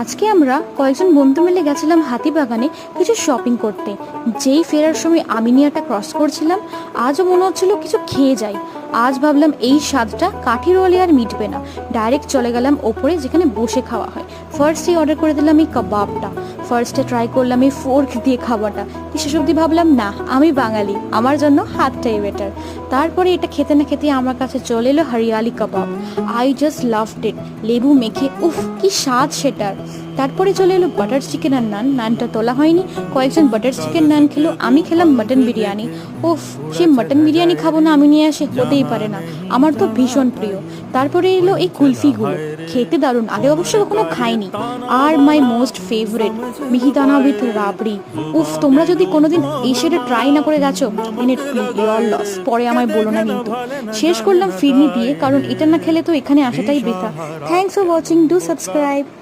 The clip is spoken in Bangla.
আজকে আমরা কয়েকজন বন্ধু মিলে গেছিলাম হাতিবাগানে কিছু শপিং করতে। যেই ফেরার সময় আমিনিয়াটা ক্রস করছিলাম, আজও মনে হচ্ছিল কিছু খেয়ে যাই। আজ ভাবলাম এই স্বাদটা কাঠি রোলে আর মিটবে না, ডাইরেক্ট চলে গেলাম ওপরে যেখানে বসে খাওয়া হয়। ফার্স্টেই অর্ডার করে দিলাম এই কাবাবটা। ফার্স্টে ট্রাই করলাম এই ফোর্ক দিয়ে খাওয়াটা, শেষ অবধি ভাবলাম না, আমি বাঙালি, আমার জন্য হাতটাই বেটার। তারপরে এটা খেতে না খেতে আমার কাছে চলে এলো Hariyali kebab. I just loved it. লেবু মেখে উফ কি স্বাদ সেটার। তারপরে চলে এলো বাটার চিকেন আর নান। নানটা তোলা হয়নি, কয়েকজন বাটার চিকেন নান খেলো, আমি খেলাম মাটন বিরিয়ানি। উফ, সে মাটন বিরিয়ানি খাবো না আমি নিয়ে আসে, হতেই পারে না, আমার তো ভীষণ প্রিয়। তারপরে এলো এই কুলফিগুলো, খেতে দারুণ, আগে অবশ্য কখনো খাইনি। আর my most favourite mihidana with rabri. উফ, তোমরা যদি কোনোদিন এই সেটা ট্রাই না করে গেছো, দেন ইট ইয়োর লস, পরে আমায় বলো না কিন্তু। শেষ করলাম ফিরনি দিয়ে, কারণ এটা না খেলে তো এখানে আসাটাই বৃথা। Thanks for watching, do subscribe.